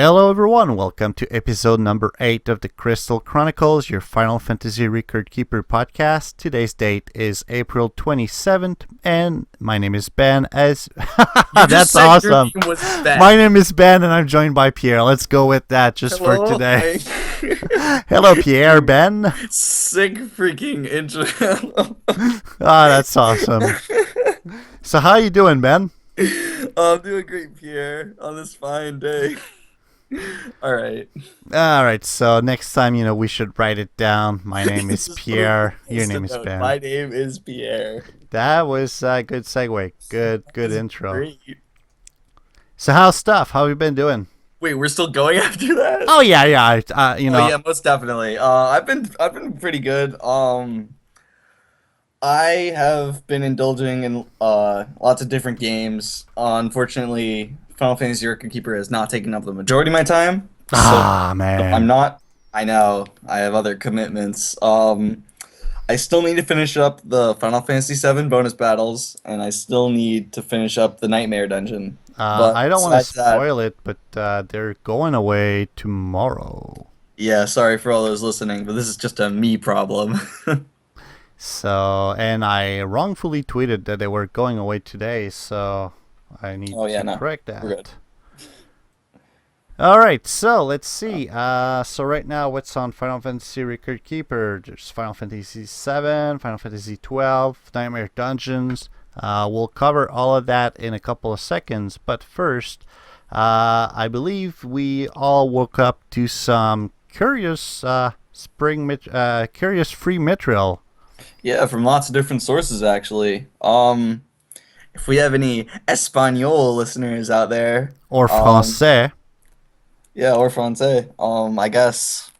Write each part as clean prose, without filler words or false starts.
Hello everyone, welcome to episode number 8 of the Crystal Chronicles, your Final Fantasy Record Keeper podcast. Today's date is April 27th, and my name is Ben as... That's awesome! Your name was Ben. My name is Ben, and I'm joined by Pierre. Let's go with that just for today. Hello Pierre, Ben. Sick freaking intro. That's awesome. So how you doing, Ben? I'm doing great, Pierre, on this fine day. Alright, so next time, we should write it down. My name is Pierre. Your name is Ben. My name is Pierre. That was a good segue. Good intro. Great. So how's stuff? How have you been doing? Wait, we're still going after that? Oh yeah. Oh yeah, most definitely. I've been pretty good. I have been indulging in lots of different games. Unfortunately, Final Fantasy Record Keeper has not taken up the majority of my time. Man. I'm not. I know. I have other commitments. I still need to finish up the Final Fantasy VII bonus battles, and I still need to finish up the Nightmare Dungeon. I don't want to spoil it, but they're going away tomorrow. Yeah, sorry for all those listening, but this is just a me problem. So, and I wrongfully tweeted that they were going away today, so I need to correct that. We're good. Alright, so let's see. So right now, what's on Final Fantasy Record Keeper? There's Final Fantasy VII, Final Fantasy XII, Nightmare Dungeons. We'll cover all of that in a couple of seconds, but first, I believe we all woke up to some curious curious free Mithril. Yeah, from lots of different sources, actually. If we have any Espanol listeners out there, or Francais. Yeah, or Francais. I guess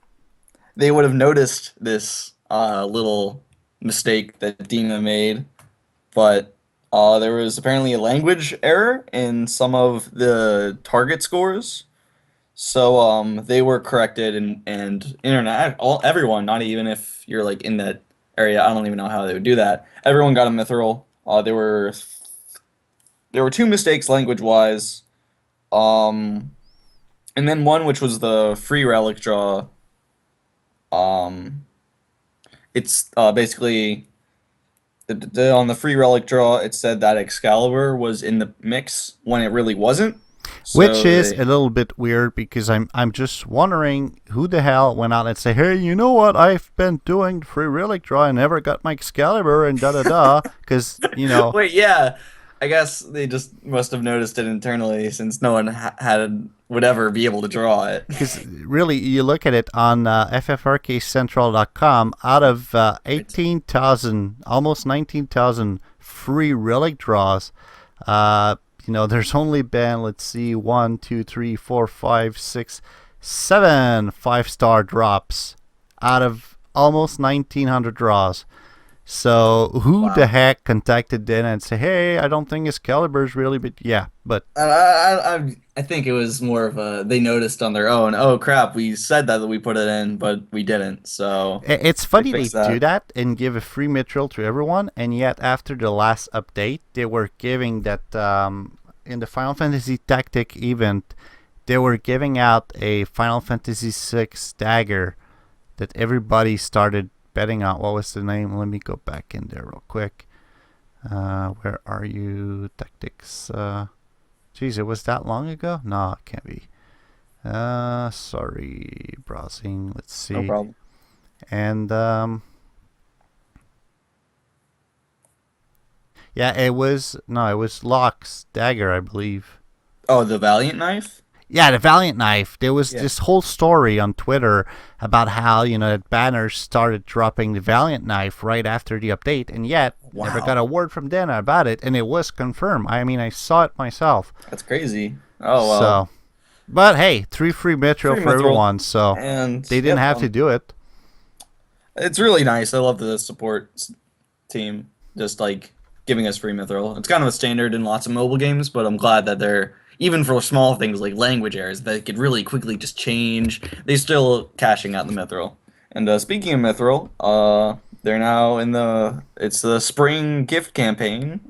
they would have noticed this little mistake that DeNa made, but there was apparently a language error in some of the target scores. So they were corrected, and everyone, not even if you're like in that area, I don't even know how they would do that. Everyone got a Mithril. There were two mistakes language-wise. And then one, which was the free relic draw. It's basically on the free relic draw, it said that Excalibur was in the mix when it really wasn't. Which is a little bit weird, because I'm just wondering who the hell went out and say, hey, you know what? I've been doing the free relic draw. I never got my Excalibur and da-da-da. Because, Wait, yeah. I guess they just must have noticed it internally, since no one would ever be able to draw it. Because really, you look at it on FFRKcentral.com, out of 18,000, almost 19,000 free relic draws, there's only been, let's see, 1, 2, 3, 4, 5, 6, 7 5-star drops out of almost 1,900 draws. So who the heck contacted DeNa and said, hey, I don't think Excalibur's really, but yeah, but... I think it was more of they noticed on their own, oh crap, we said that we put it in, but we didn't, so... It's funny they do that and give a free Mithril to everyone, and yet after the last update, they were giving that, in the Final Fantasy Tactic event, they were giving out a Final Fantasy VI dagger that everybody started betting on. What was the name? Let me go back in there real quick. Where are you? Tactics. Geez, it was that long ago? No, it can't be. Sorry. Browsing. Let's see. No problem. And, yeah, it was Locke's dagger, I believe. Oh, the Valiant Knife? Yeah, the Valiant Knife. There was this whole story on Twitter about how, that banners started dropping the Valiant Knife right after the update, and yet never got a word from DeNa about it, and it was confirmed. I mean, I saw it myself. That's crazy. Oh, well. So, but hey, 3 free Mithril for everyone, so and they didn't have to do it. It's really nice. I love the support team just, giving us free Mithril. It's kind of a standard in lots of mobile games, but I'm glad that they're... Even for small things like language errors that could really quickly just change, they're still cashing out the Mithril. And speaking of Mithril, they're now it's the spring gift campaign,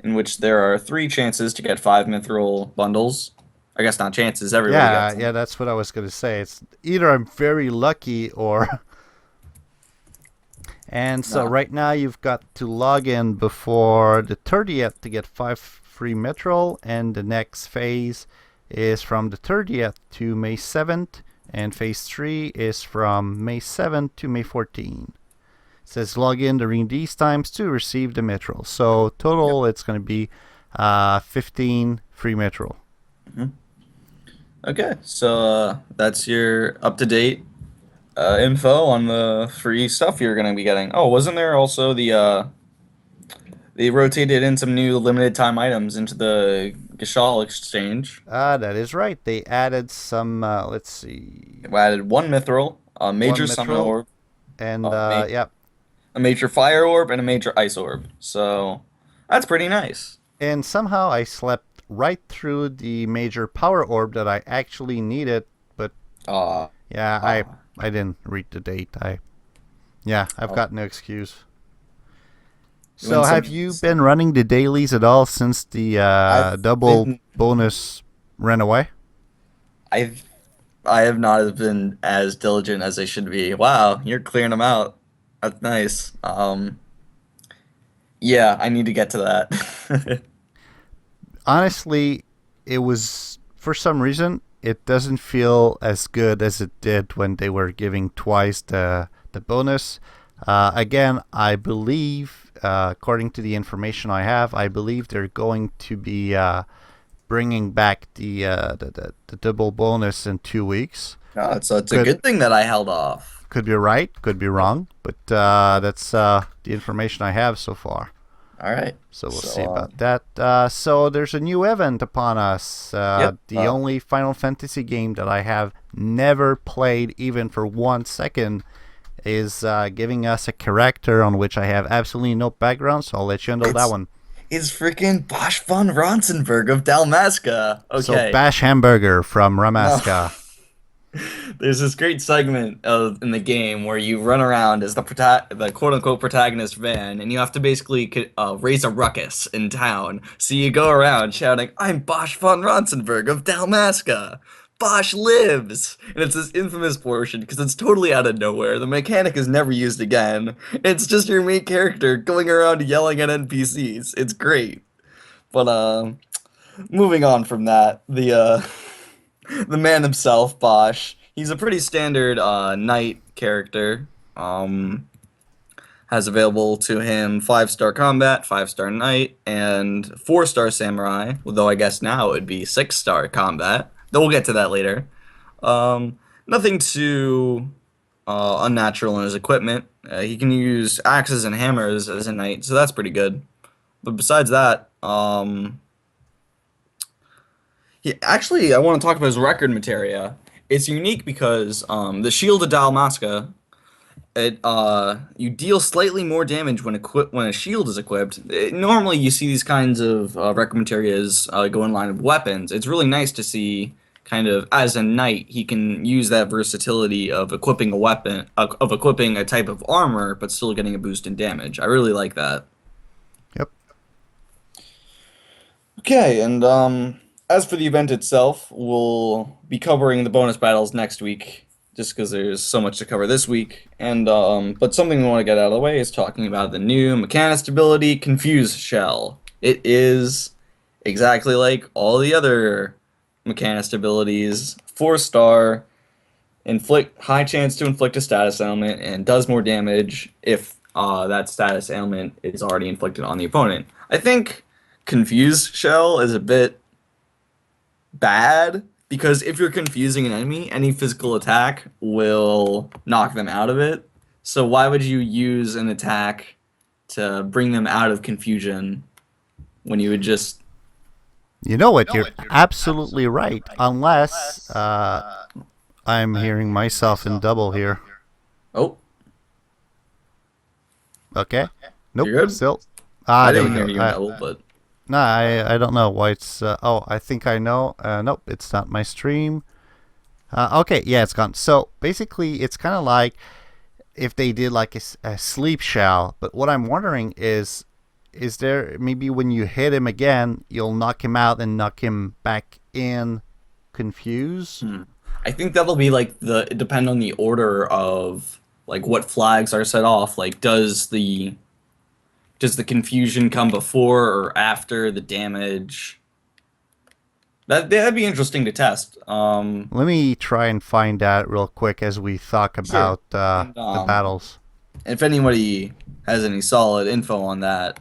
in which there are 3 chances to get 5 Mithril bundles. I guess not chances. Everybody Yeah, gets them. yeah, that's what I was gonna say. It's either I'm very lucky or. And so No. right now you've got to log in before the 30th to get 5 free Mithril, and the next phase is from the 30th to May 7th, and phase 3 is from May 7th to May 14th. It says log in during these times to receive the Mithril. So Yep. total it's going to be 15 free Mithril. hmm Okay, so that's your up-to-date info on the free stuff you're gonna be getting. Oh, wasn't there also they rotated in some new limited time items into the Gashal exchange. That is right. They added some, let's see, We added one Mithril, a one major summon Mithril, orb, and a, ma- yeah. a major fire orb, and a major ice orb. So that's pretty nice. And somehow I slept right through the major power orb that I actually needed, but Uh, yeah, I uh, I didn't read the date. I've oh, got no excuse. you win So some. have you been running the dailies at all since the I've double been, bonus ran away? I've, I have not been as diligent as I should be. Wow, you're clearing them out. That's nice. Yeah, I need to get to that. Honestly, it was for some reason it doesn't feel as good as it did when they were giving twice the bonus. Again, I believe, according to the information I have, I believe they're going to be bringing back the double bonus in 2 weeks. Oh, so it's a Could good thing that I held off. could be right, could be Yep. wrong, but that's the information I have so far. All right. So we'll see So, about that. So there's a new event upon us. yep. The only Final Fantasy game that I have never played even for 1 second is giving us a character on which I have absolutely no background. So I'll let you handle that It's one. it's freaking Bosch von Ronsenberg of Dalmasca. So Okay. Bash Hamburger from No. Ramaska. There's this great segment in the game where you run around as the quote unquote protagonist Van, and you have to basically raise a ruckus in town. So you go around shouting, "I'm Bosch von Ronsenberg of Dalmasca. Bosch lives!" And it's this infamous portion because it's totally out of nowhere. The mechanic is never used again. It's just your main character going around yelling at NPCs. It's great. But moving on from that, the man himself, Bosch. He's a pretty standard knight character. Has available to him 5-star combat, 5-star knight, and 4-star samurai. Although I guess now it would be 6-star combat. Though we'll get to that later. Nothing too unnatural in his equipment. He can use axes and hammers as a knight, so that's pretty good. But besides that, I want to talk about his record materia. It's unique because the Shield of Dalmasca, you deal slightly more damage when a shield is equipped. Normally, you see these kinds of record materias go in line with weapons. It's really nice to see, kind of as a knight, he can use that versatility of equipping a weapon, of equipping a type of armor, but still getting a boost in damage. I really like that. Yep. Okay, and as for the event itself, we'll be covering the bonus battles next week, just because there's so much to cover this week. And but something we want to get out of the way is talking about the new Mechanist ability, Confuse Shell. It is exactly like all the other Mechanist abilities, 4-star, inflict high chance to inflict a status ailment, and does more damage if that status ailment is already inflicted on the opponent. I think Confuse Shell is a bit bad because if you're confusing an enemy, any physical attack will knock them out of it. So why would you use an attack to bring them out of confusion when you would just You know what? You're absolutely right. Unless I'm hearing myself in double here. oh, Okay. Nope. you're good? Still. I There we didn't hear go. you metal, but No, I don't know why it's. Oh, I think I know. Nope, it's not my stream. Okay, yeah, it's gone. So basically, it's kind of like if they did like a sleep shell. But what I'm wondering is there maybe when you hit him again, you'll knock him out and knock him back in confuse. I think that'll be like it depend on the order of like what flags are set off. Like does the confusion come before or after the damage? That'd be interesting to test. Let me try and find that real quick as we talk Sure. about And the battles. if anybody has any solid info on that,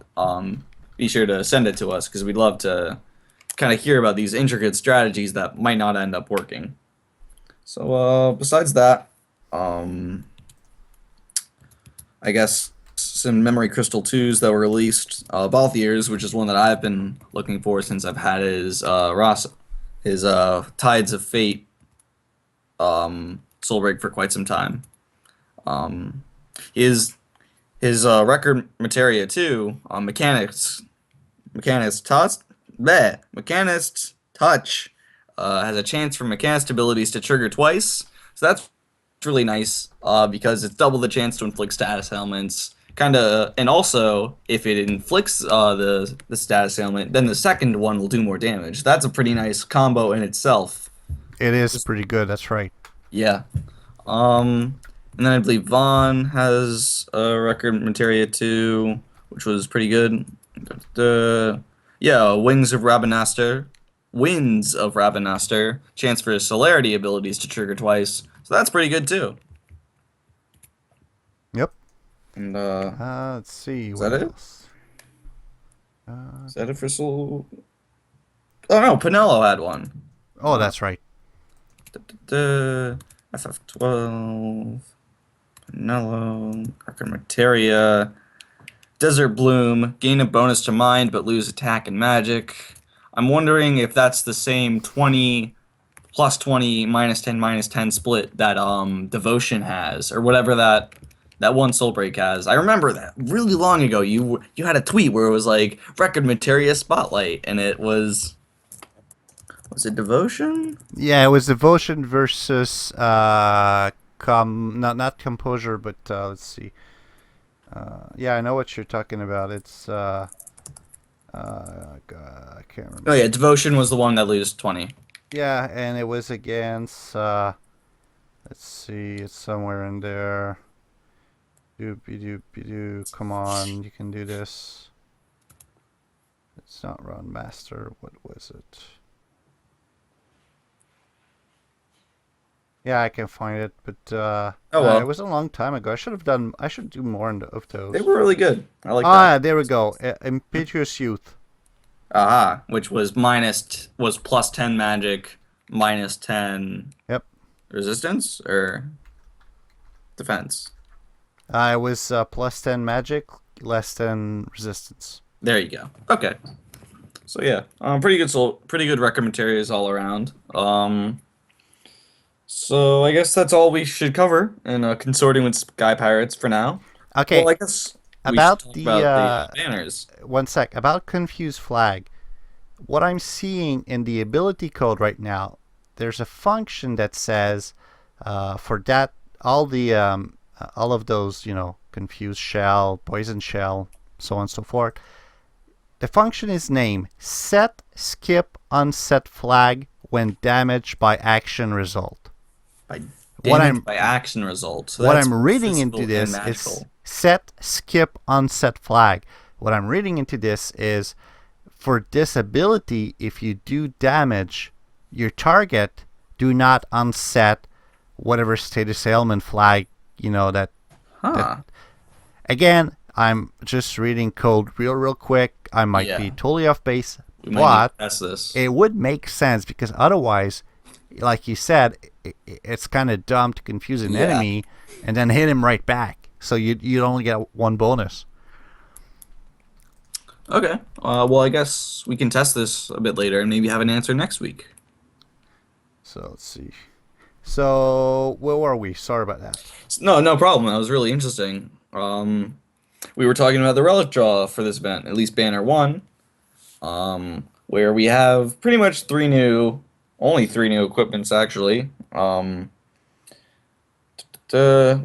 be sure to send it to us because we'd love to kind of hear about these intricate strategies that might not end up working. So, besides that, um, I guess some memory crystal 2s that were released. Balthier's, which is one that I've been looking for since I've had his Tides of Fate soul break for quite some time. Um, his record materia too, mechanics touch has a chance for mechanist abilities to trigger twice. So that's really nice because it's double the chance to inflict status ailments. Kind of, and also if it inflicts the status ailment, then the second one will do more damage. That's a pretty nice combo in itself. It is pretty good. That's right. Yeah. And then I believe Vaughn has a record materia too, which was pretty good. Yeah, Winds of Rabanastor, chance for his celerity abilities to trigger twice. So that's pretty good too. Yep. And Let's see. is What that it? else? Is that it for Soul? Oh no, Pinello had one. Oh, that's right. FF12, Pinello, record materia. Desert Bloom, gain a bonus to mind but lose attack and magic. I'm wondering if that's the same 20 plus 20 -10 -10 split that Devotion has or whatever that one soul break has. I remember that really long ago you had a tweet where it was like record materia spotlight and it was it Devotion? Yeah, it was devotion versus not composure, but let's see. Yeah, I know what you're talking about. It's God, I can't remember. Oh yeah, Devotion was the one that loses 20. Yeah, and it was against. Let's see, it's somewhere in there. Doopy doopy doo. Come on, you can do this. It's not Run Master. What was it? Yeah, I can find it, but Oh well. it was a long time ago. I should do more of those. They were really good. I like that. There we go. Impetuous Youth. Aha, which was plus 10 magic, -10 Yep. resistance or defense. It was plus 10 magic, less than resistance. There you go. Okay. So yeah, pretty good record materials all around. So I guess that's all we should cover in consorting with Sky Pirates for now. Okay. Well, I guess we About should talk the about the banners. one sec. About Confused Flag. What I'm seeing in the ability code right now, there's a function that says for that all of those, Confused Shell, Poison Shell, so on and so forth. The function is named Set Skip Unset Flag when damaged by action result. By action results. So what that's I'm reading physical into this and is magical. Set Skip Unset Flag. What I'm reading into this is for this ability, if you do damage your target, do not unset whatever status ailment flag, that. Again, I'm just reading code real quick. I might be totally off base, but test this. it would make sense because otherwise, like you said, it's kind of dumb to confuse an enemy and then hit him right back. So you'd only get one bonus. Okay. Well, I guess we can test this a bit later and maybe have an answer next week. So let's see. So where were we? Sorry about that. No problem. That was really interesting. We were talking about the relic draw for this event, at least banner 1, where we have pretty much only three new equipments actually. We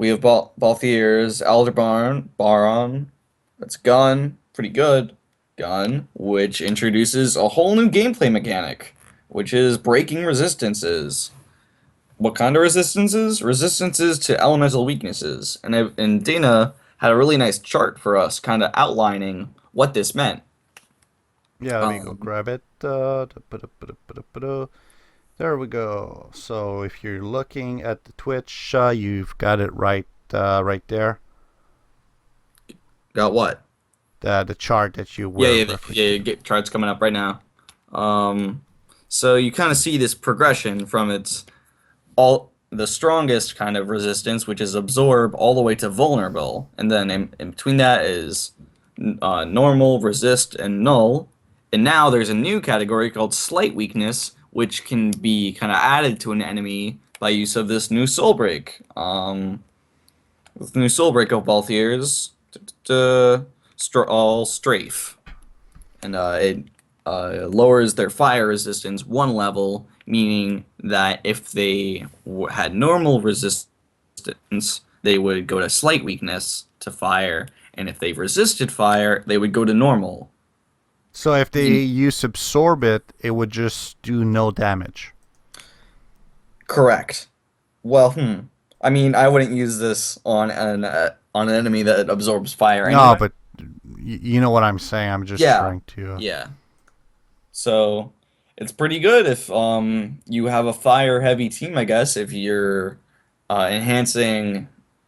have Balthier's Aldebaran, Baron. That's Gun, pretty good. Gun, which introduces a whole new gameplay mechanic. which is breaking resistances. What kind of resistances? Resistances to elemental weaknesses. And DeNa had a really nice chart for us, kind of outlining what this meant. Yeah, let me go Um, grab it. There we go. So if you're looking at the Twitch, you've got it right there. got what? The chart that you Yeah, were yeah, referring yeah. to. Chart's coming up right now. Um, so you kind of see this progression from its all the strongest kind of resistance, which is absorb, all the way to vulnerable, and then in between that is normal, resist, and null. And now there's a new category called slight weakness, which can be kind of added to an enemy by use of this new soul break. With the new soul break of both ears, all strafe, and it lowers their fire resistance one level, meaning that if they had normal resistance, they would go to slight weakness to fire, and if they resisted fire, they would go to normal. So if they use absorb it, it would just do no damage. Correct. Well, I mean, I wouldn't use this on an enemy that absorbs fire No, anyway. but you know what I'm saying. I'm just Yeah, trying to. yeah. So it's pretty good if you have a fire heavy team, I guess, if you're enhancing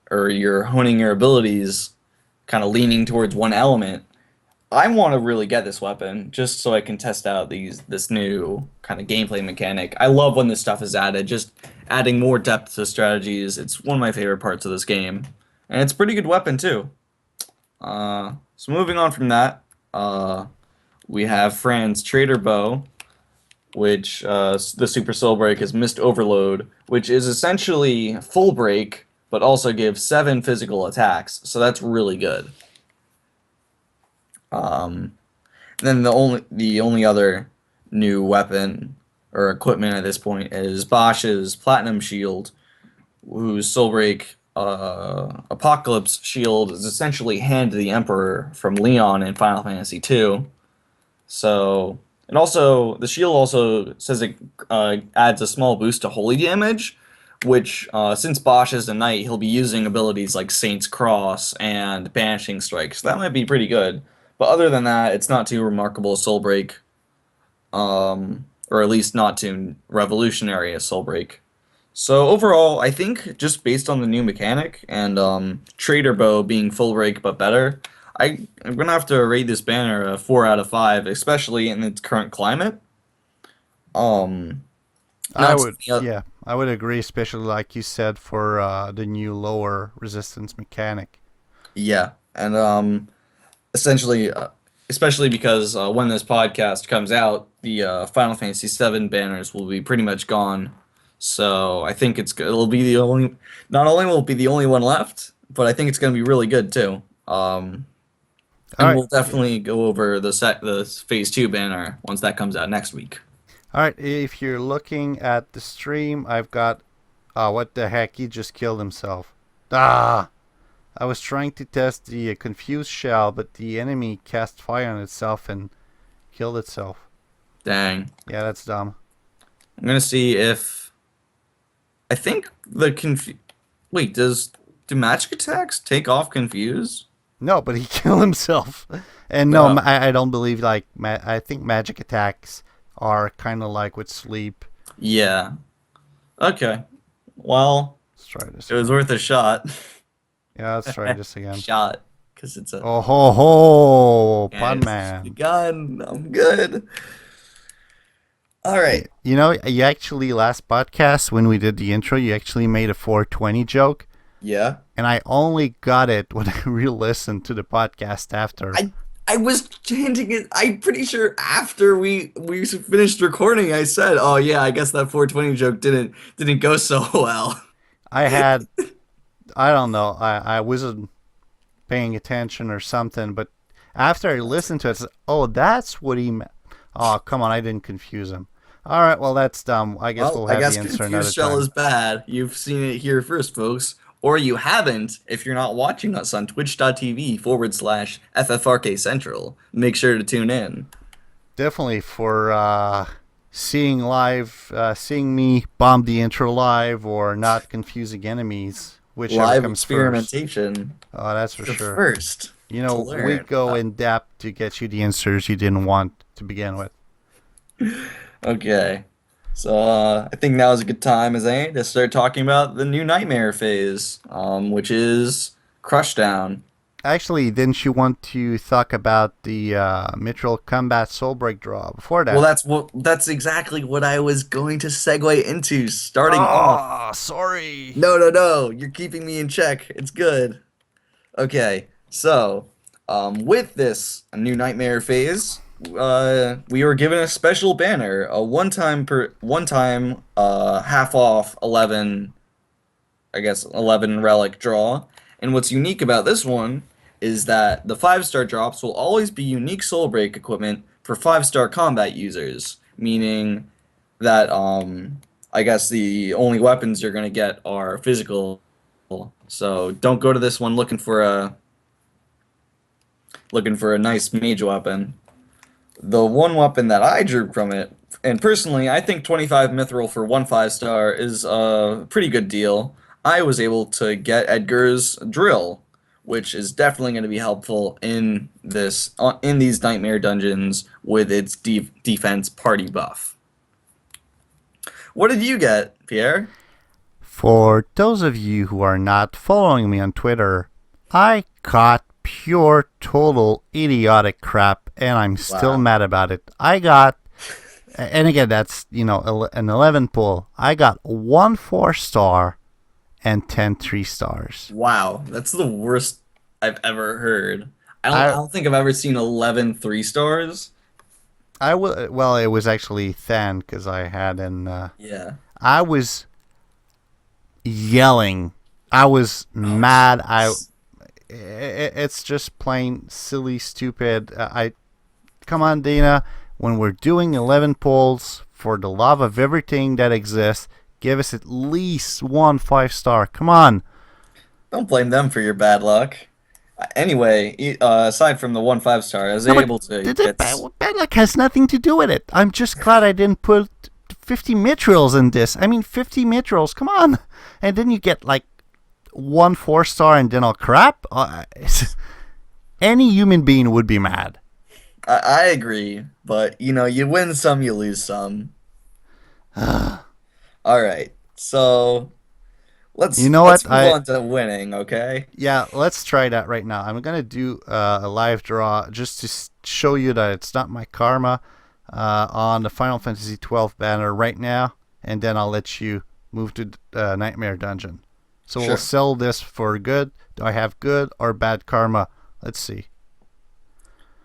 or you're honing your abilities, kind of leaning towards one element. I want to really get this weapon just so I can test out this new kind of gameplay mechanic. I love when this stuff is added, just adding more depth to strategies. It's one of my favorite parts of this game, and it's a pretty good weapon too. So moving on from that, we have Fran's Trader Bow, which the Super Soul Break is Mist Overload, which is essentially full break, but also gives 7 physical attacks. So that's really good. Um, then the only other new weapon or equipment at this point is Bosch's Platinum Shield, whose Soul Break Apocalypse Shield is essentially Hand to the Emperor from Leon in Final Fantasy II. So, and also the shield also says it adds a small boost to holy damage, which since Bosch is a knight, he'll be using abilities like Saint's Cross and Banishing Strike. So that might be pretty good. But other than that, it's not too remarkable a soul break, or at least not too revolutionary a soul break. So overall, I think just based on the new mechanic and Trader Bow being full break but better, I'm gonna have to rate this banner a 4 out of 5, especially in its current climate. Um, I not would, yeah, I would agree, especially like you said for the new lower resistance mechanic. yeah, and essentially, especially because when this podcast comes out, the Final Fantasy VII banners will be pretty much gone. So I think it'll be the only. Not only will it be the only one left, but I think it's gonna be really good too. All And right, we'll definitely go over the phase 2 banner once that comes out next week. all right. If you're looking at the stream, I've got. What the heck? He just killed himself. Ah! I was trying to test the confused shell, but the enemy cast fire on itself and killed itself. Dang. Yeah, that's dumb. I'm gonna see if I think the conf. Wait, do magic attacks take off confuse? No, but he killed himself. And no, Oh, I don't believe like I think magic attacks are kind of like with sleep. yeah. Okay. Well, Let's try this it was again. worth a shot. Yeah, let's try this again. Shot, because it's a Oh ho ho, and pun it's the man. gun. I'm good. All right. You know, you actually last podcast when we did the intro, you actually made a 420 joke, Yeah. and I only got it when I re-listened to the podcast after. I was chanting it. I'm pretty sure after we finished recording, I said, "Oh yeah, I guess that 420 joke didn't go so well." I had, I don't know, I wasn't paying attention or something, but after I listened to it, I said, oh, that's what he meant. Oh, come on, I didn't confuse him. All right, well, that's dumb. I guess Well, we'll I have the guess answer another confused shell time. is bad. You've seen it here first, folks. Or you haven't if you're not watching us on twitch.tv/FFRK Central. Make sure to tune in. Definitely for seeing me bomb the intro live or not confusing enemies, whichever Live comes first. experimentation. Oh, that's for The sure. first You to know, we learn. go in depth to get you the answers you didn't want to begin with. Okay. So I think now is a good time as any to start talking about the new nightmare phase, which is Crushdown. Actually, didn't you want to talk about the Mithril Combat Soulbreak draw before Well, that? that's exactly what I was going to segue into, starting off. Oh, sorry. No, no, no, you're keeping me in check. It's good. Okay, so with this new nightmare phase, we were given a special banner, a one time half off 11, I guess 11 relic draw. And what's unique about this one is that the 5-star drops will always be unique soul break equipment for 5-star combat users, meaning that I guess the only weapons you're gonna get are physical. So don't go to this one looking for a nice mage weapon. The one weapon that I drew from it, and personally, I think 25 mithril for one 5-star is a pretty good deal. I was able to get Edgar's drill, which is definitely going to be helpful in these nightmare dungeons with its defense party buff. What did you get, Pierre? For those of you who are not following me on Twitter, I got pure total idiotic crap and I'm still Wow. mad about it. I got, and again, that's, an 11 pull. I got one 4-star and 10 3-stars. Wow, that's the worst I've ever heard. I I don't think I've ever seen 11 3-stars. well, it was actually thin because I had Yeah. I was yelling. I was Oh, mad. jeez. It's just plain silly, stupid. I come on, DeNa. When we're doing 11 polls, for the love of everything that exists, give us at least one 5-star. Come on. Don't blame them for your bad luck. Anyway, aside from the one 5-star, I was No, but able to the get. bad luck has nothing to do with it. I'm just glad I didn't put 50 Mithrils in this. I mean, 50 Mithrils. Come on. And then you get like one 4-star and then all crap. Any human being would be mad. I agree, but you win some, you lose some. All right, so You let's know let's what? move on to winning, okay? Yeah, let's try that right now. I'm gonna do a live draw just to show you that it's not my karma on the Final Fantasy 12 banner right now, and then I'll let you move to Nightmare Dungeon. So we'll Sure. sell this for good. Do I have good or bad karma? Let's see.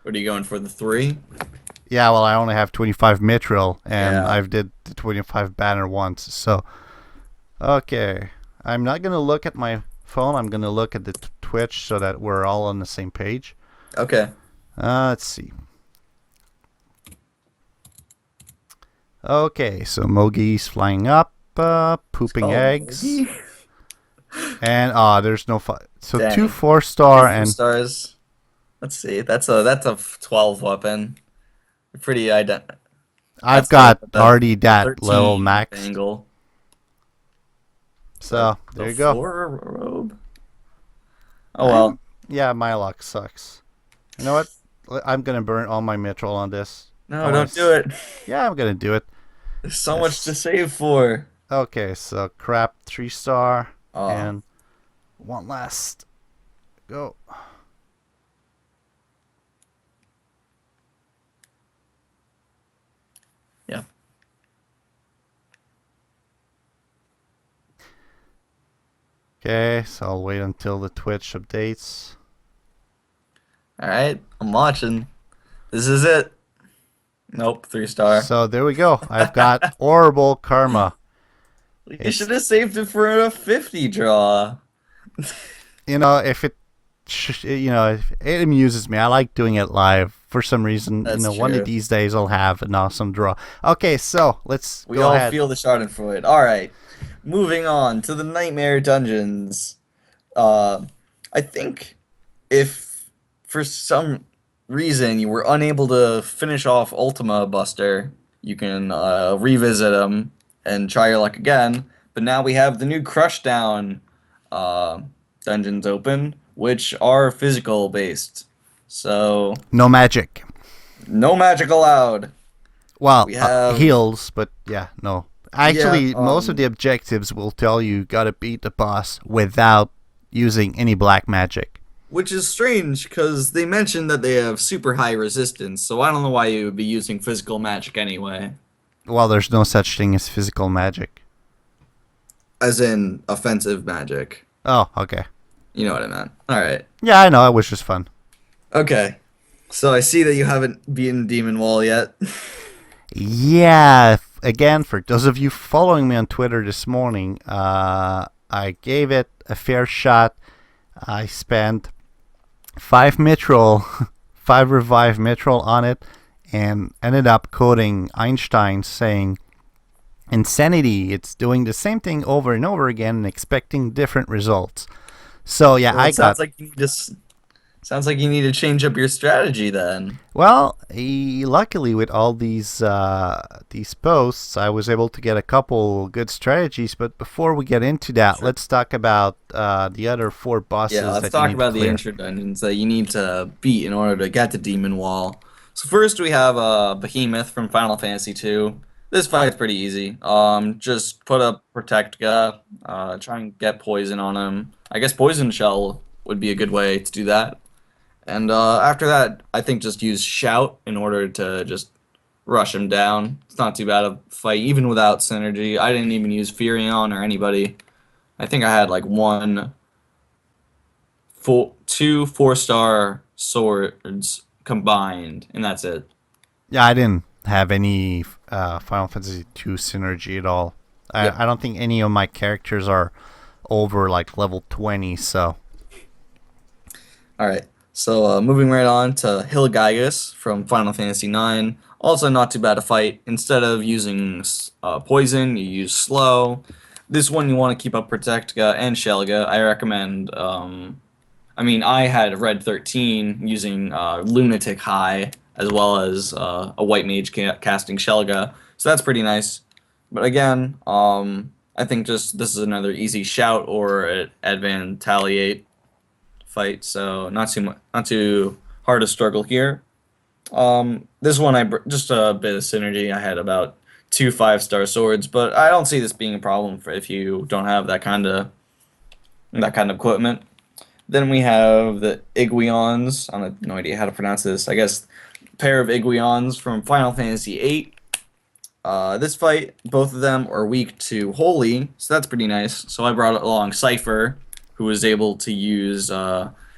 What are you going for, the 3? Yeah, well, I only have 25 Mithril, and Yeah. I've did the 25 banner once. So, okay. I'm not going to look at my phone. I'm going to look at the Twitch so that we're all on the same page. Okay. Let's see. Okay, so Mogi's flying up, pooping Called eggs. Mogi? And, there's no... So Dang. 2 4-star 2 and... stars. Let's see. That's a 12 weapon. Pretty ident. I've That's got the already that level 13 max. angle. So, there The you go. 4 robe. Oh well. Yeah, my luck sucks. You know what? I'm gonna burn all my mithril on this. No, don't do it. Yeah, I'm gonna do it. There's so much to Yes. save for. Okay, so crap 3-star Oh, and one last go. yeah. Okay, so I'll wait until the Twitch updates. All right, I'm watching. This is it. Nope, 3-star. So there we go. I've got horrible karma. You It's should have saved it for a 50 draw. if it if it amuses me. I like doing it live for some reason. That's One of true. these days I'll have an awesome draw. Okay, so let's We go all ahead. feel the Schadenfreude. All right, moving on to the Nightmare Dungeons. Uh, I think if for some reason you were unable to finish off Ultima Buster, you can revisit them and try your luck again. But now we have the new Crushdown uh, dungeons open, which are physical based. So No magic. no magic allowed. Well, We have heals, but yeah, no. yeah, Actually, most of the objectives will tell you gotta beat the boss without using any black magic. which is strange because they mentioned that they have super high resistance. So I don't know why you would be using physical magic anyway, Well, there's no such thing as physical magic. as in offensive magic. Oh, okay. You know what I meant. All right. Yeah, I know. It was just fun. Okay. So I see that you haven't beaten Demon Wall yet. Yeah, again, for those of you following me on Twitter this morning, I gave it a fair shot. I spent 5 Mithril, 5 Revive Mithril on it, and ended up quoting Einstein saying, "Insanity, it's doing the same thing over and over again and expecting different results." So yeah, Well, I it got sounds like you need to change up your strategy then. well. Luckily, with all these posts, I was able to get a couple good strategies. But before we get into that, Sure. let's talk about the other 4 bosses Yeah, let's that you talk need to about the clear. intro dungeons that you need to beat in order to get to Demon Wall. So first we have Behemoth from Final Fantasy II. This fight's pretty easy. Just put up Protectka, try and get poison on him. I guess Poison Shell would be a good way to do that. And after that, I think just use Shout in order to just rush him down. It's not too bad a fight, even without synergy. I didn't even use Furion or anybody. I think I had like two 4-star swords combined, and that's it. Yeah, I didn't have any Final Fantasy II synergy at all. Yep. I don't think any of my characters are over like level 20. So All right. So moving right on to Hilgaigus from Final Fantasy IX. Also not too bad a fight. Instead of using poison, you use slow. This one you want to keep up Protectka and Shelga. I recommend. I mean, I had Red 13 using Lunatic High as well as a White Mage casting Shelga. So that's pretty nice. But again, I think just this is another easy shout or advantaliate fight, so not too hard to struggle here. This one just a bit of synergy. I had about 2 5-star swords, but I don't see this being a problem for if you don't have that kind of equipment. Then we have the Iguions. I have no idea how to pronounce this. I guess pair of Iguions from Final Fantasy VIII. This fight, both of them are weak to Holy, so that's pretty nice. So I brought along Cypher, who was able to use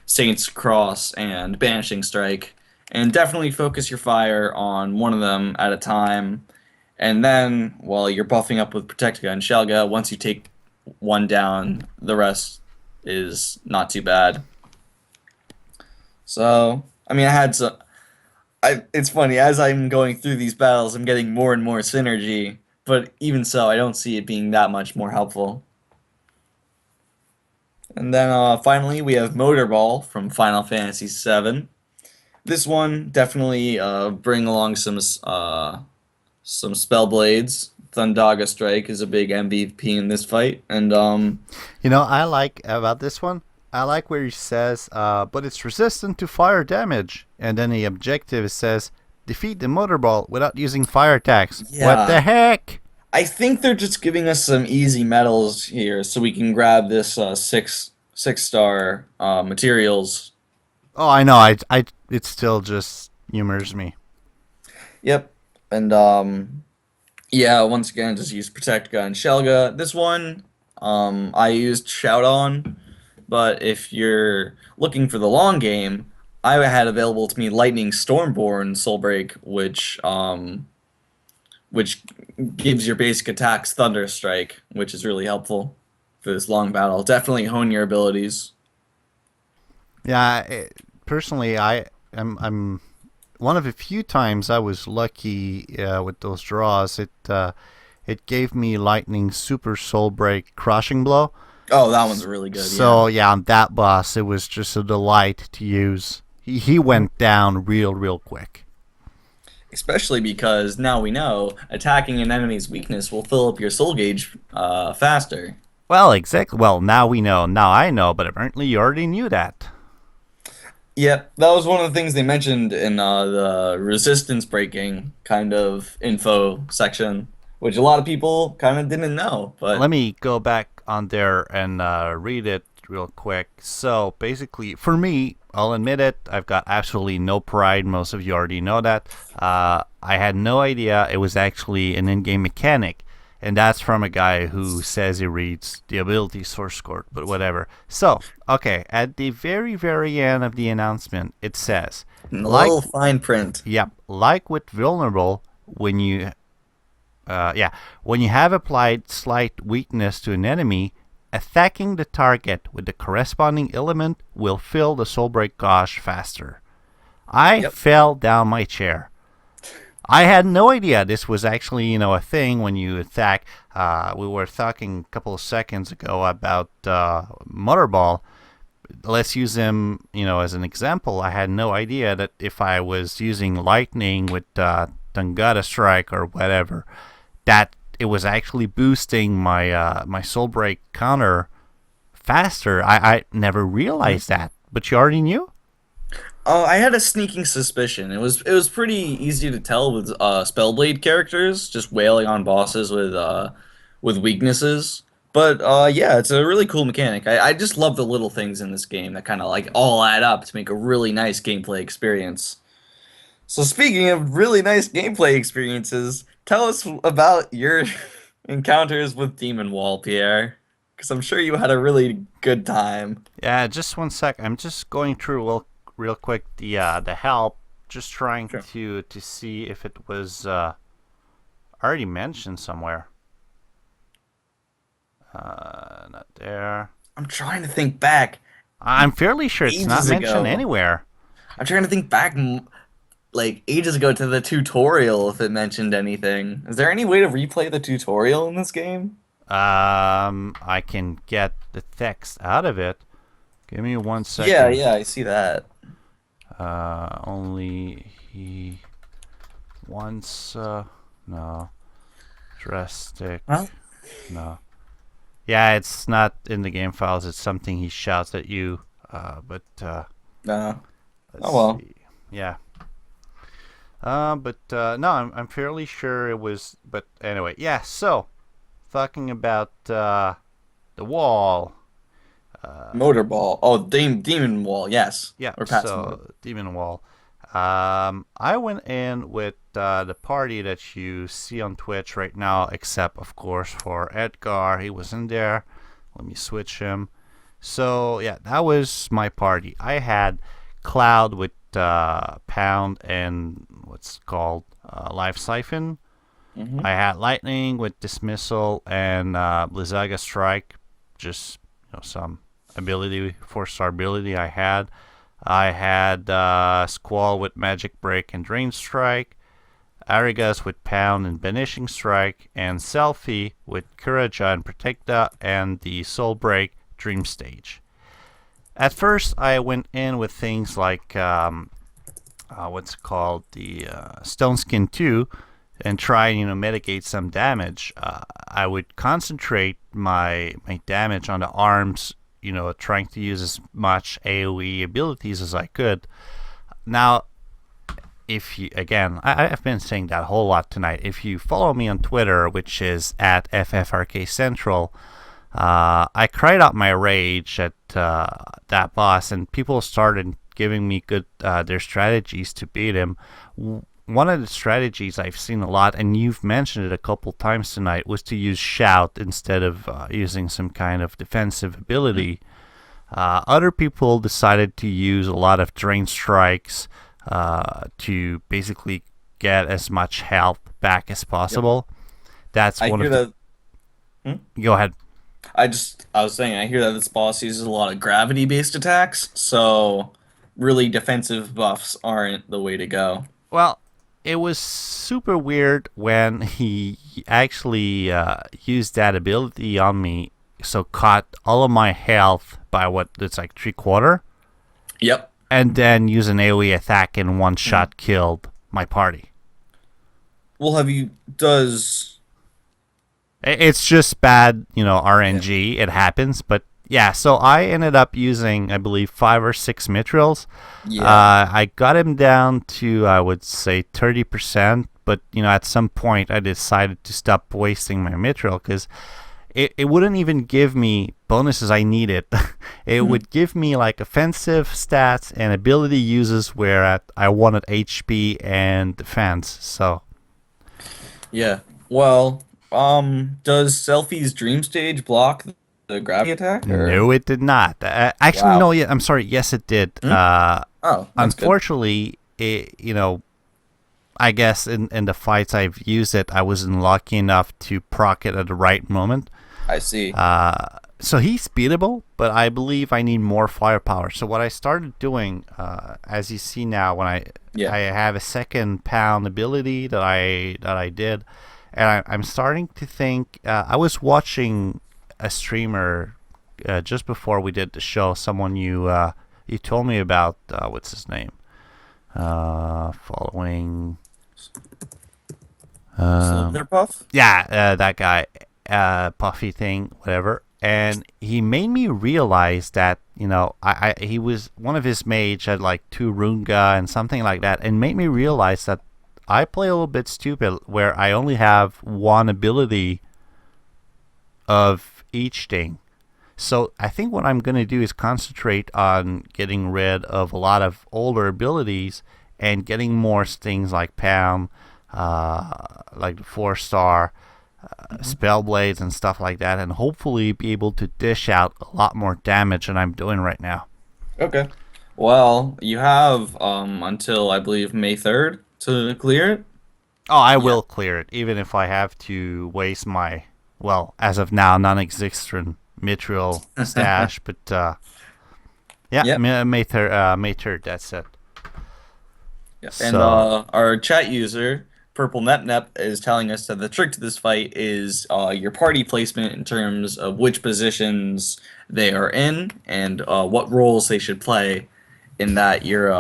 Saint's Cross and Banishing Strike, and definitely focus your fire on one of them at a time. And then, while you're buffing up with Protectica and Shelga, once you take one down, the rest is not too bad. So, I mean, I had some. It's funny, as I'm going through these battles, I'm getting more and more synergy, but even so, I don't see it being that much more helpful. And then finally, we have Motor Ball from Final Fantasy VII. This one definitely bring along some spell blades. Thundaga Strike is a big MVP in this fight, and you know, I like about this one. I like where he says, but it's resistant to fire damage, and then the objective says defeat the motor ball without using fire attacks. Yeah. What the heck? I think they're just giving us some easy medals here, so we can grab this 6-star materials. Oh, I know. It still just humors me. Yep, and yeah, once again, just use Protectka and Shelga. This one, I used Shout on, but if you're looking for the long game, I had available to me Lightning Stormborn Soulbreak, which gives your basic attacks Thunder Strike, which is really helpful for this long battle. Definitely hone your abilities. Yeah, personally, I'm one of the few times I was lucky with those draws. It gave me lightning super soul break crushing blow. Oh, that one's really good. So yeah, on that boss, it was just a delight to use. He went down real quick. Especially because now we know attacking an enemy's weakness will fill up your soul gauge faster. Well, exactly. Well, now we know. Now I know, but apparently you already knew that. Yep, that was one of the things they mentioned in the resistance breaking kind of info section, which a lot of people kind of didn't know. But Let me go back on there and read it real quick. So basically, for me, I'll admit it, I've got absolutely no pride. Most of you already know that. I had no idea it was actually an in-game mechanic. And that's from a guy who says he reads the ability source code, but whatever. So, okay, at the very, very end of the announcement, it says, a like, little fine print. yep, like with vulnerable, when you when you have applied slight weakness to an enemy, attacking the target with the corresponding element will fill the soulbreak gauge faster. I Yep. fell down my chair. I had no idea this was actually, a thing when you attack. We were talking a couple of seconds ago about Motorball. Let's use him, as an example. I had no idea that if I was using lightning with Tangata Strike or whatever, that it was actually boosting my soul break counter faster. I never realized that, but you already knew. I had a sneaking suspicion. It was pretty easy to tell with Spellblade characters just wailing on bosses with weaknesses. But yeah, it's a really cool mechanic. I just love the little things in this game that kind of like all add up to make a really nice gameplay experience. So speaking of really nice gameplay experiences, tell us about your encounters with Demon Wall, Pierre, because I'm sure you had a really good time. Yeah, just one sec. I'm just going through real quick the help, just trying Sure. to see if it was already mentioned somewhere. Not there. I'm trying to think back I'm fairly sure it's not ages mentioned ago. anywhere. I'm trying to think back like ages ago to the tutorial if it mentioned anything. Is there any way to replay the tutorial in this game? I can get the text out of it. Give me one Yeah, second. yeah, I see that. Only he wants. No. Drastic. Well, No. Yeah, it's not in the game files. It's something he shouts at you. But no. let's Oh well. see. Yeah. But no, I'm fairly sure it was. But anyway, yeah. So, talking about the wall. Motorball. Oh, Demon Wall. Yes, Yeah. we're past Motor. So Demon Wall. I went in with the party that you see on Twitch right now, except of course for Edgar. He was in there. Let me switch him. So yeah, that was my party. I had Cloud with Pound and what's called Life Siphon. Hmm. I had Lightning with Dismissal and Blizzaga Strike. Just some ability, 4-star ability I had. I had Squall with Magic Break and Drain Strike, Arigas with Pound and Banishing Strike, and Selfie with Kuraja and Protecta and the Soul Break Dream Stage. At first, I went in with things like what's it called, the Stone Skin 2, and try mitigate some damage. I would concentrate my damage on the arms, trying to use as much AoE abilities as I could. Now, if you, again, I've been saying that a whole lot tonight. If you follow me on Twitter, which is at FFRK Central, I cried out my rage at that boss, and people started giving me good their strategies to beat him. One of the strategies I've seen a lot, and you've mentioned it a couple times tonight, was to use Shout instead of using some kind of defensive ability. Other people decided to use a lot of Drain Strikes to basically get as much health back as Yep. possible. That's I one hear of the. that. Hmm? Go ahead. I was saying, I hear that this boss uses a lot of gravity-based attacks, so really defensive buffs aren't the way to go. Well, it was super weird when he actually used that ability on me, so caught all of my health by what it's like 3/4, Yep. and then use an AoE attack and one shot killed my party. Well, have you does It's just bad, yeah RNG. It happens, but yeah. So I ended up using, I believe, 5 or 6 Mithrils. yeah I got him down to, I would say, 30%. But at some point, I decided to stop wasting my Mithril because it wouldn't even give me bonuses I needed. It would give me like offensive stats and ability uses where I wanted HP and defense. So yeah. Well, does Selfie's Dream Stage block the gravity attack or no, it did not. Actually, no. wow? Yeah, I'm sorry. Yes, it did. Hmm? Oh, that's good. Unfortunately, I guess in the fights I've used it, I wasn't lucky enough to proc it at the right moment. I see. So he's beatable, but I believe I need more firepower. So what I started doing, as you see now, when Yeah. I have a second pound ability that I did, and I'm starting to think. I was watching a streamer just before we did the show. Someone you told me about. What's his name? Following. Um, Slitherpuff? yeah, that guy, Puffy thing, whatever. And he made me realize that he was one of his mage had like 2 Runga and something like that, and made me realize that I play a little bit stupid where I only have one ability of each thing. So I think what I'm gonna do is concentrate on getting rid of a lot of older abilities and getting more things like Pound, like the 4-star, Hmm. spell blades and stuff like that, and hopefully be able to dish out a lot more damage than I'm doing right now. Okay. Well, you have until I believe May 3rd to clear it. Oh, I Yeah. will clear it, even if I have to waste my, well, as of now, non-existent mithril stash. But yeah, Yep. May 3rd, that's it. Yeah. And So, our chat user, Purple Nep Nep, is telling us that the trick to this fight is your party placement in terms of which positions they are in and what roles they should play. In that your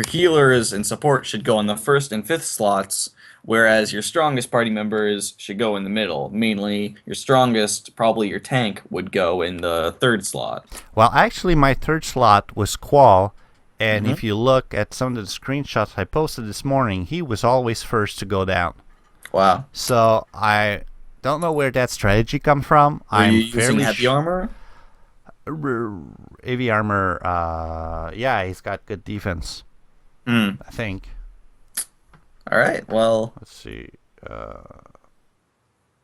healers and support should go in the first and fifth slots, whereas your strongest party members should go in the middle. Mainly, your strongest, probably your tank, would go in the third slot. well, actually, my third slot was Qual, and Hmm. if you look at some of the screenshots I posted this morning, he was always first to go down. Wow. So I don't know where that strategy come from. Were you I'm using fairly heavy armor? AV armor. Yeah, he's got good defense. Hmm. I think. All right. Well, Let's see. Uh,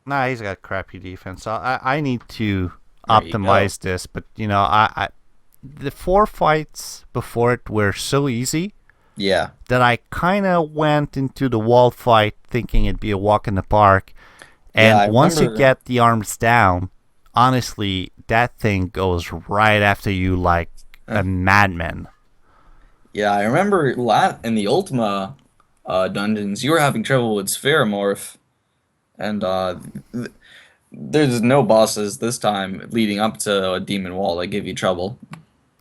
nah, he's got crappy defense. So I need to there you go. optimize this. But the 4 fights before it were so easy Yeah. that I kind of went into the wall fight thinking it'd be a walk in the park. Yeah, And I once you remember. get the arms down, honestly, that thing goes right after you like a madman. Yeah, I remember in the Ultima dungeons, you were having trouble with Spheromorph, and th there's no bosses this time leading up to a demon wall that give you trouble.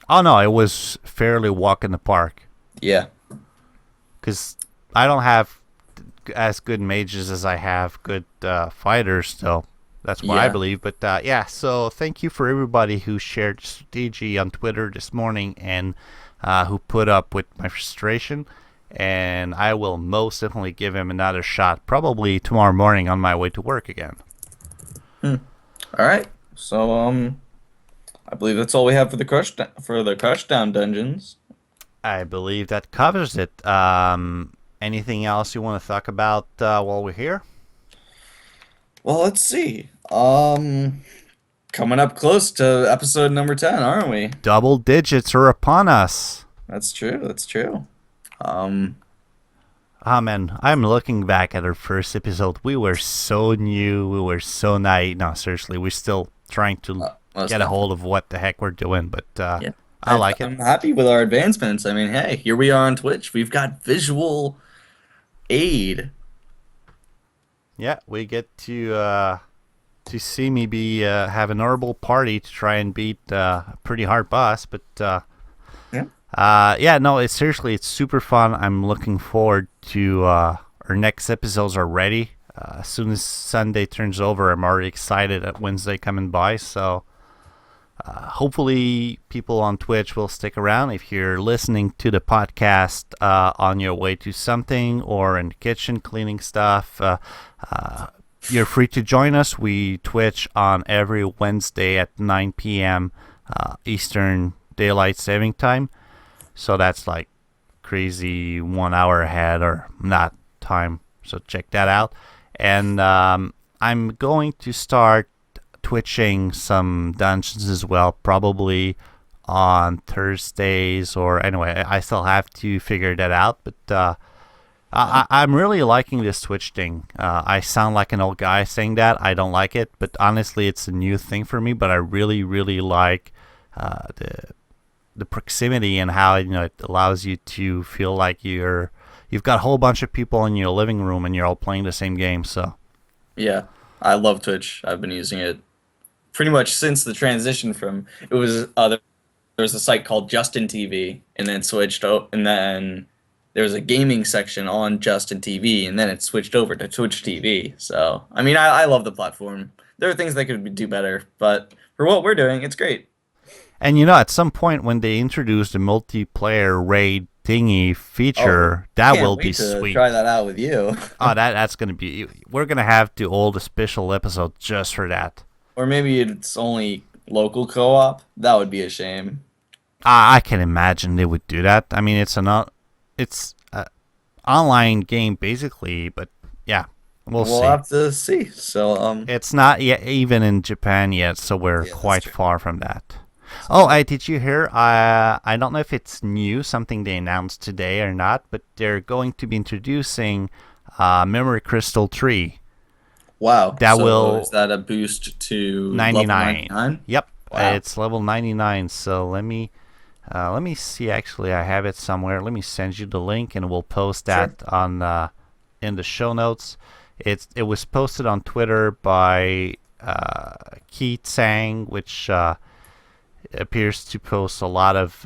Oh no, it was fairly walk in the park Yeah. because I don't have as good mages as I have good fighters, so that's what I Yeah. believe. But yeah, so thank you for everybody who shared strategy on Twitter this morning and who put up with my frustration. And I will most definitely give him another shot, probably tomorrow morning on my way to work again. Hmm. All right. So I believe that's all we have for the Crushdown dungeons. I believe that covers it. Anything else you want to talk about while we're here? Well, let's see. Coming up close to episode number 10, aren't we? Double digits are upon us. That's true. That's true. Um, Ah, man, I'm looking back at our first episode. We were so new. We were so naive. No, seriously, we're still trying to most get a definitely. hold of what the heck we're doing, but Yeah. I like it. I'm happy with our advancements. I mean, hey, here we are on Twitch. We've got visual aid. Yeah, we get to see me be have an horrible party to try and beat a pretty hard boss, but Yeah. yeah, no, it's seriously it's super fun. I'm looking forward to our next episodes are ready. As soon as Sunday turns over, I'm already excited at Wednesday coming by. So hopefully people on Twitch will stick around. If you're listening to the podcast on your way to something or in the kitchen cleaning stuff, you're free to join us. We Twitch on every Wednesday at 9 p.m. Eastern Daylight Saving Time. So that's like crazy 1 hour ahead or not time. So check that out. And I'm going to start twitching some dungeons as well, probably on Thursdays, or anyway, I still have to figure that out. But I'm really liking this Twitch thing. I sound like an old guy saying that. I don't like it, but honestly, it's a new thing for me. But I really, really like the proximity and how it allows you to feel like you've got a whole bunch of people in your living room and you're all playing the same game. So Yeah, I love Twitch. I've been using it pretty much since the transition from it was there was a site called Justin TV, and then and then there was a gaming section on Justin TV, and then it switched over to Twitch TV. So I mean, I love the platform. There are things that could do better, but for what we're doing, it's great. And at some point when they introduce the multiplayer raid thingy feature, that will be sweet. Try that out with you. That's gonna be. We're gonna have to hold a special episode just for that. Or maybe it's only local co-op. That would be a shame. I can imagine they would do that. I mean, it's an online game basically, but yeah, we'll see. We'll have to see. So it's not yet even in Japan yet, so we're quite far from that. Oh, did you hear? I don't know if it's new, something they announced today or not, but they're going to be introducing Memory Crystal 3. Wow. Is that a boost to 99? Level 99? Yep. Wow. It's level 99. So let me see. Actually, I have it somewhere. Let me send you the link, and we'll post that on in the show notes. It was posted on Twitter by Keith Sang, which appears to post a lot of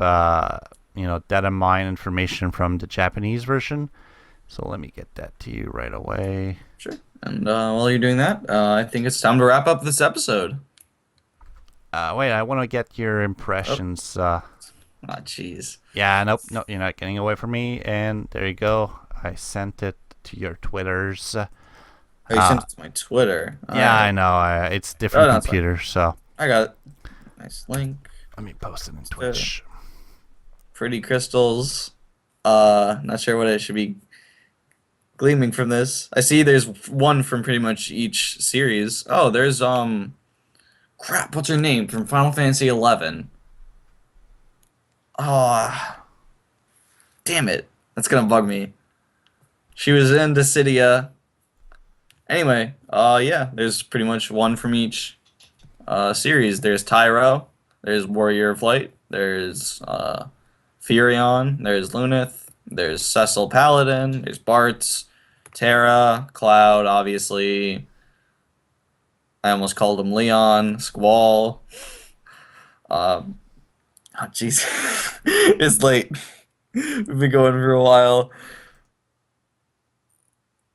data mine information from the Japanese version. So let me get that to you right away. Sure. And while you're doing that, I think it's time to wrap up this episode. Wait, I want to get your impressions. Jeez. Yeah, nope, you're not getting away from me. And there you go. I sent it to your Twitters. Oh, you sent it to my Twitter. Yeah, I know. It's different computer, so. I got it. Nice link. Let me post it in Twitch. Pretty crystals. Not sure what I should be gleaming from this. I see there's one from pretty much each series. Oh, there's crap, what's her name from Final Fantasy 11? Oh, damn it. That's gonna bug me. She was in Dissidia. Anyway, yeah, there's pretty much one from each series. There's Tyro, there's Warrior of Light, there's Furion, there's Lunith, there's Cecil Paladin, there's Bartz, Terra, Cloud, obviously. I almost called him Leon, Squall. Jeez. It's late. We've been going for a while.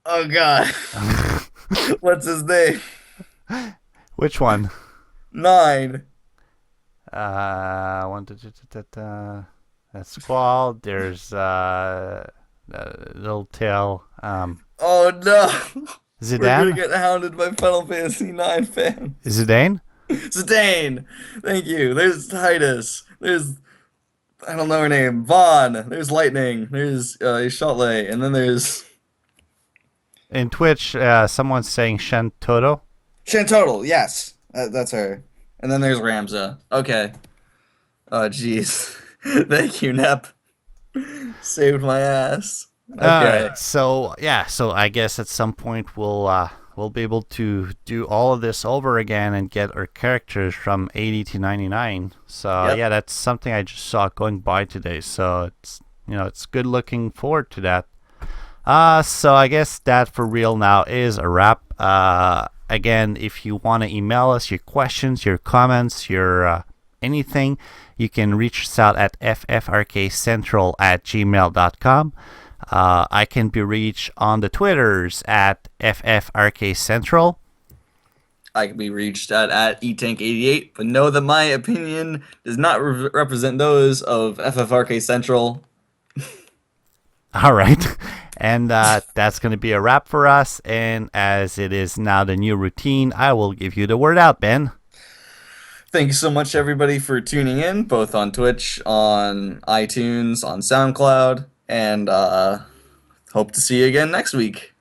Oh, God. What's his name? Which one? 9. That's Squall. There's Little Tail. Oh, no. Zidane? We're gonna get hounded by Final Fantasy 9 fans. Zidane? Zidane! Thank you. There's Titus. There's, I don't know her name. Vaughn. There's Lightning. There's Shotley. And then there's... In Twitch, someone's saying Shantoto. Shantotal, yes. That's her. And then there's Ramza. Okay. Oh, jeez. Thank you, Nep. Saved my ass. Okay. So I guess at some point we'll be able to do all of this over again and get our characters from 80 to 99. So yeah, that's something I just saw going by today. So it's good looking forward to that. So I guess that for real now is a wrap. Again, if you want to email us your questions, your comments, your anything, you can reach us out at ffrkcentral@gmail.com. I can be reached on the Twitters at FFRK Central. I can be reached at etank88, but know that my opinion does not represent those of FFRK Central. All right. And that's going to be a wrap for us. And as it is now the new routine, I will give you the word out, Ben. Thank you so much, everybody, for tuning in, both on Twitch, on iTunes, on SoundCloud, and hope to see you again next week.